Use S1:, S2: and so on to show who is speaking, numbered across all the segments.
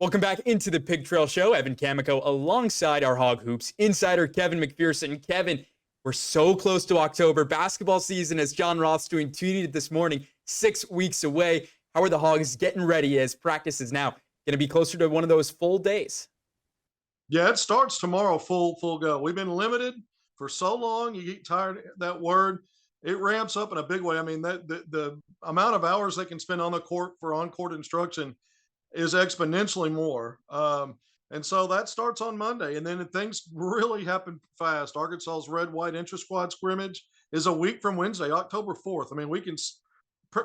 S1: Welcome back into the Pig Trail Show. Evan Kamiko alongside our Hog Hoops insider, Kevin McPherson. Kevin, we're so close to October. Basketball season, as John Ross tweeted this morning, 6 weeks away. How are the Hogs getting ready as practice is now going to be closer to one of those full days?
S2: Yeah, it starts tomorrow, full go. We've been limited for so long. You get tired of that word. It ramps up in a big way. I mean, the amount of hours they can spend on the court for on-court instruction is exponentially more. And so that starts on Monday, and then things really happen fast. Arkansas's red-white intra-squad scrimmage is a week from Wednesday, October 4th. I mean, we can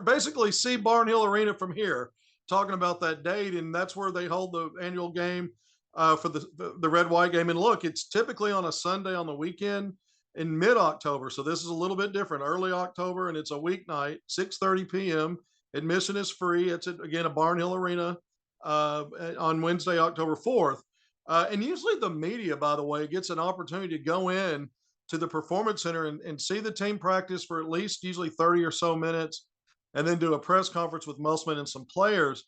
S2: basically see Barn Hill Arena from here, talking about that date, and that's where they hold the annual game for the red-white game. And look, it's typically on a Sunday on the weekend in mid-October, so this is a little bit different. Early October, and it's a weeknight, 6:30 p.m. Admission is free. It's again a Barn Hill Arena on Wednesday, October 4th. And usually the media, by the way, gets an opportunity to go in to the Performance Center and see the team practice for at least usually 30 or so minutes, and then do a press conference with Musselman and some players.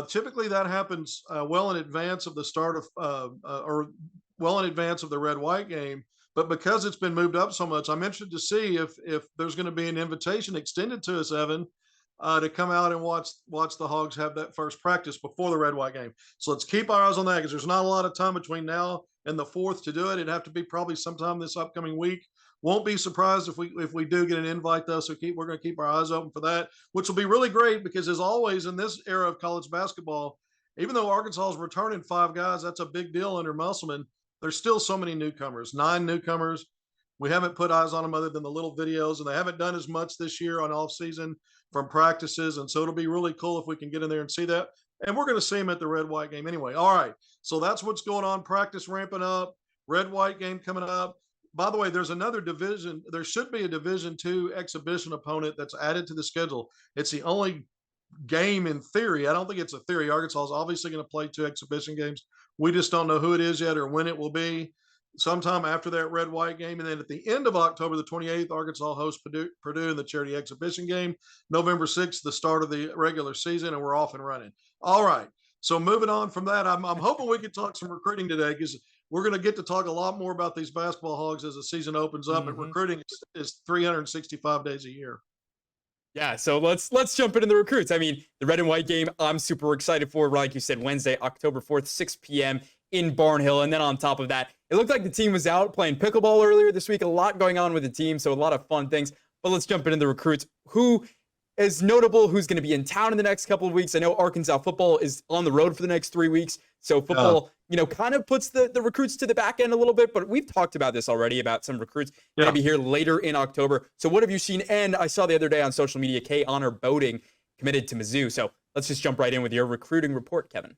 S2: Typically that happens well in advance of the start of, or well in advance of the red-white game. But because it's been moved up so much, I'm interested to see if there's going to be an invitation extended to us, Evan, to come out and watch the Hogs have that first practice before the red-white game. So let's keep our eyes on that, because there's not a lot of time between now and the 4th to do it. It'd have to be probably sometime this upcoming week. Won't be surprised if we do get an invite, though. So we're going to keep our eyes open for that, which will be really great, because as always in this era of college basketball, even though Arkansas is returning 5 guys, that's a big deal under Musselman. There's still so many newcomers, 9 newcomers. We haven't put eyes on them other than the little videos, and they haven't done as much this year on off season from practices. And so it'll be really cool if we can get in there and see that. And we're going to see them at the red-white game anyway. All right. So that's what's going on. Practice ramping up, red-white game coming up. By the way, there's another division. There should be a Division II exhibition opponent that's added to the schedule. It's the only game in theory. I don't think it's a theory. Arkansas is obviously going to play 2 exhibition games. We just don't know who it is yet or when it will be. Sometime after that red-white game. And then at the end of October, the 28th, Arkansas hosts Purdue in the charity exhibition game. November 6th, the start of the regular season, and we're off and running. All right. So moving on from that, I'm hoping we can talk some recruiting today, because we're going to get to talk a lot more about these basketball Hogs as the season opens up. And recruiting is 365 days a year.
S1: Yeah, so let's jump into the recruits. I mean, the red and white game, I'm super excited for. Like you said, Wednesday, October 4th, 6 p.m. in Barnhill. And then on top of that, it looked like the team was out playing pickleball earlier this week. A lot going on with the team, so a lot of fun things. But let's jump into the recruits. Who is notable? Who's going to be in town in the next couple of weeks? I know Arkansas football is on the road for the next 3 weeks. So football, kind of puts the recruits to the back end a little bit. But we've talked about this already, about some recruits going to be here later in October. So what have you seen? And I saw the other day on social media, Kay Honor Boating committed to Mizzou. So let's just jump right in with your recruiting report, Kevin.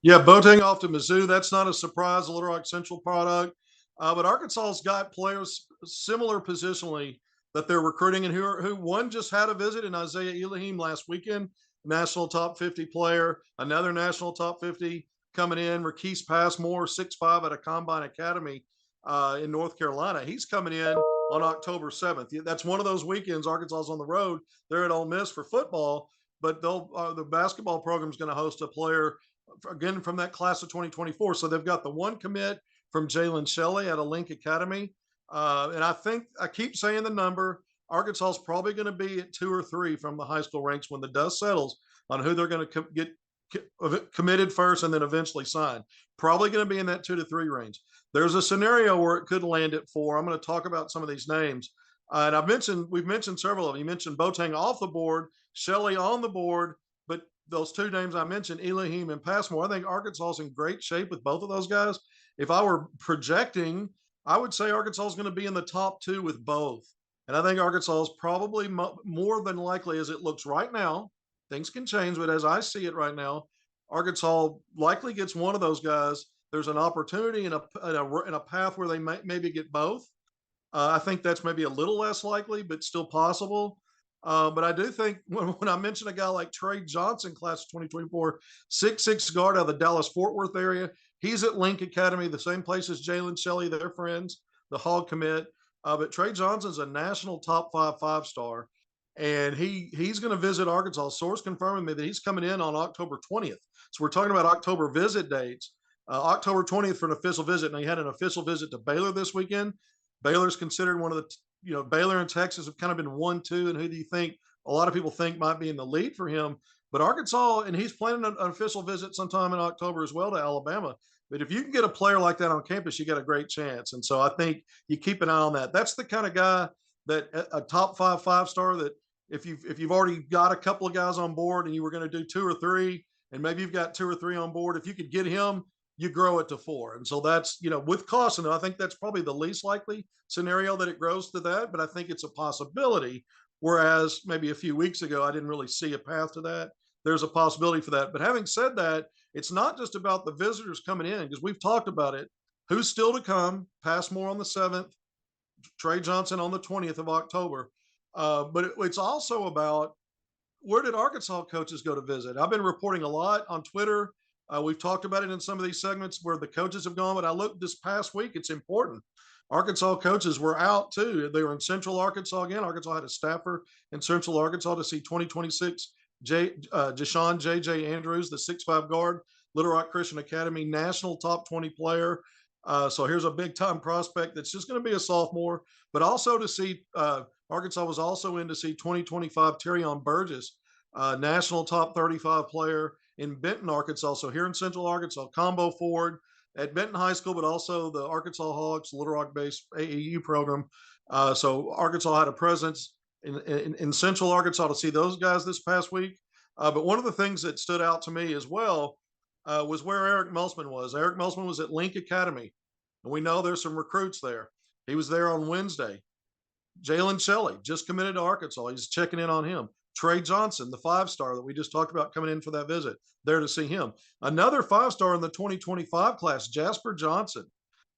S2: Yeah, Boateng off to Mizzou. That's not a surprise, a Little Rock Central product. But Arkansas's got players similar positionally that they're recruiting, and who one just had a visit in Isaiah Elohim last weekend, national top 50 player, another national top 50 coming in, Marquise Passmore, 6'5" at a Combine Academy in North Carolina. He's coming in on October 7th. That's one of those weekends Arkansas's on the road. They're at Ole Miss for football, but the basketball program is going to host a player, again, from that class of 2024. So they've got the one commit from Jalen Shelley at a Link Academy. And I keep saying the number. Arkansas is probably going to be at 2 or 3 from the high school ranks when the dust settles on who they're going to get committed first and then eventually signed. Probably going to be in that 2 to 3 range. There's a scenario where it could land at 4. I'm going to talk about some of these names. And we've mentioned several of them. You mentioned Boateng off the board, Shelley on the board, but those 2 names I mentioned, Elohim and Passmore, I think Arkansas is in great shape with both of those guys. If I were projecting, I would say Arkansas is going to be in the top 2 with both. And I think Arkansas is probably more than likely, as it looks right now. Things can change, but as I see it right now, Arkansas likely gets one of those guys. There's an opportunity in a path where they maybe get both. I think that's maybe a little less likely, but still possible. But I do think when I mention a guy like Trey Johnson, class of 2024, 6'6" guard out of the Dallas-Fort Worth area, he's at Link Academy, the same place as Jalen Shelley, their friends, the Hog commit. But Trey Johnson's a national top 5 5-star. and he's going to visit Arkansas. Source confirming me that he's coming in on October 20th. So we're talking about October visit dates. October 20th for an official visit. Now, he had an official visit to Baylor this weekend. Baylor's considered one of the, Baylor and Texas have kind of been 1-2, and who do you think a lot of people think might be in the lead for him? But Arkansas, and he's planning an official visit sometime in October as well to Alabama. But if you can get a player like that on campus, you got a great chance. And so I think you keep an eye on that. That's the kind of guy that a top 5 star that if you've already got a couple of guys on board and you were going to do 2 or 3, and maybe you've got 2 or 3 on board, if you could get him, you grow it to 4. And so that's, with caution, I think that's probably the least likely scenario that it grows to that, but I think it's a possibility. Whereas maybe a few weeks ago, I didn't really see a path to that. There's a possibility for that. But having said that, it's not just about the visitors coming in, because we've talked about it. Who's still to come? Passmore on the 7th, Trey Johnson on the 20th of October. But it's also about, where did Arkansas coaches go to visit? I've been reporting a lot on Twitter. We've talked about it in some of these segments where the coaches have gone, but I looked this past week, it's important. Arkansas coaches were out too. They were in Central Arkansas again. Arkansas had a staffer in Central Arkansas to see 2026 Deshaun J.J. Andrews, the 6'5" guard, Little Rock Christian Academy, national top 20 player. So here's a big time prospect that's just going to be a sophomore, but also to see Arkansas was also in to see 2025 Terrion Burgess, national top 35 player in Benton, Arkansas. So here in Central Arkansas, combo forward at Benton High School, but also the Arkansas Hawks, Little Rock based AAU program. So Arkansas had a presence in Central Arkansas to see those guys this past week. But one of the things that stood out to me as well was where Eric Melsman was. Eric Melsman was at Link Academy, and we know there's some recruits there. He was there on Wednesday. Jalen Shelley just committed to Arkansas. He's checking in on him. Trey Johnson, the 5-star that we just talked about coming in for that visit, there to see him. Another 5-star in the 2025 class, Jasper Johnson,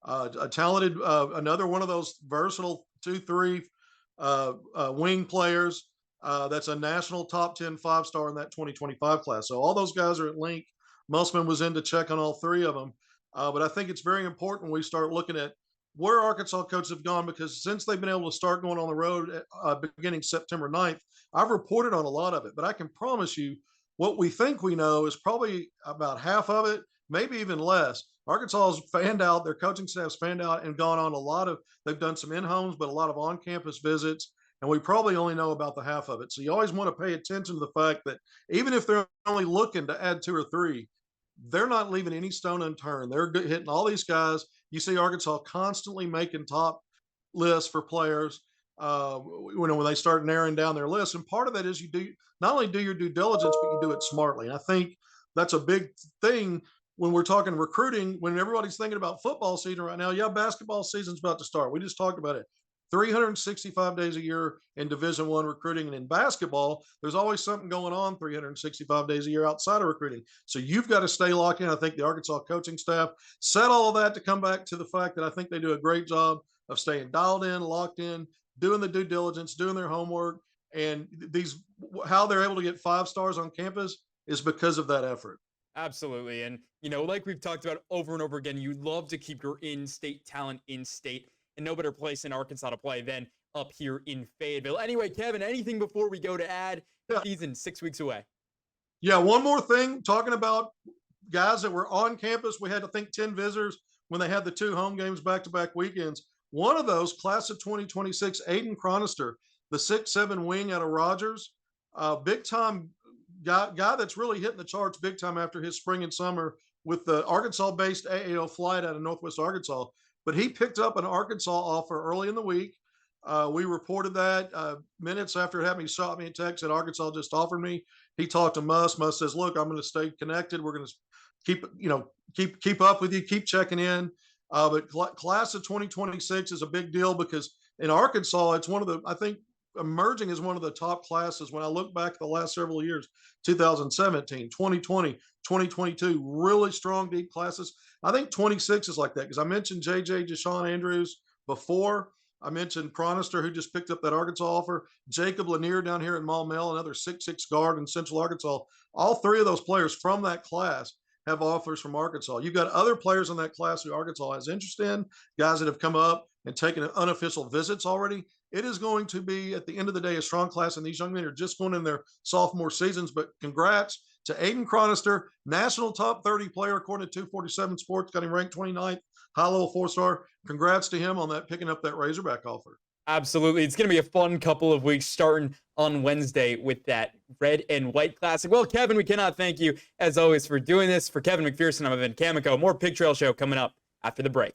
S2: a talented, another one of those versatile 2-3 wing players. That's a national top 10 5-star in that 2025 class. So all those guys are at Link. Musman was in to check on all 3 of them. But I think it's very important we start looking at where Arkansas coaches have gone, because since they've been able to start going on the road beginning September 9th, I've reported on a lot of it, but I can promise you what we think we know is probably about half of it, maybe even less. Arkansas has fanned out, their coaching staff's fanned out and gone on a lot of, they've done some in-homes, but a lot of on-campus visits, and we probably only know about the half of it. So you always want to pay attention to the fact that even if they're only looking to add 2 or 3, they're not leaving any stone unturned. They're hitting all these guys. You see Arkansas constantly making top lists for players when they start narrowing down their lists. And part of that is you do not only do your due diligence, but you do it smartly. And I think that's a big thing when we're talking recruiting, when everybody's thinking about football season right now. Yeah, basketball season's about to start. We just talked about it. 365 days a year in Division I recruiting. And in basketball, there's always something going on 365 days a year outside of recruiting. So you've got to stay locked in. I think the Arkansas coaching staff said all of that to come back to the fact that I think they do a great job of staying dialed in, locked in, doing the due diligence, doing their homework. And how they're able to get 5 stars on campus is because of that effort.
S1: Absolutely. And, like we've talked about over and over again, you love to keep your in-state talent in-state. And no better place in Arkansas to play than up here in Fayetteville. Anyway, Kevin, anything before we go to add? Season 6 weeks away.
S2: Yeah, one more thing, talking about guys that were on campus. We had, I think, 10 visitors when they had the 2 home games back-to-back weekends. One of those, class of 2026, Aiden Chronister, the 6'7" wing out of Rogers, big-time guy that's really hitting the charts big time after his spring and summer with the Arkansas-based AAO flight out of Northwest Arkansas. But he picked up an Arkansas offer early in the week. We reported that minutes after it happened. He shot me a text that Arkansas just offered me. He talked to Muss. Muss says, "Look, I'm going to stay connected. We're going to keep up with you, keep checking in." But class of 2026 is a big deal because in Arkansas, it's one of the, I think, emerging as one of the top classes. When I look back at the last several years, 2017, 2020, 2022, really strong deep classes. I think 26 is like that because I mentioned JJ Deshaun Andrews before. I mentioned Chronister, who just picked up that Arkansas offer. Jacob Lanier down here in Maumelle, another 6'6" guard in Central Arkansas. All 3 of those players from that class have offers from Arkansas. You've got other players in that class who Arkansas has interest in, guys that have come up and taking unofficial visits already. It is going to be, at the end of the day, a strong class, and these young men are just going in their sophomore seasons. But congrats to Aiden Chronister, national top 30 player according to 247 Sports, got him ranked 29th, high-level 4-star. Congrats to him on that, picking up that Razorback offer.
S1: Absolutely. It's going to be a fun couple of weeks starting on Wednesday with that red and white classic. Well, Kevin, we cannot thank you, as always, for doing this. For Kevin McPherson, I'm Evan Kamiko. More Pig Trail Show coming up after the break.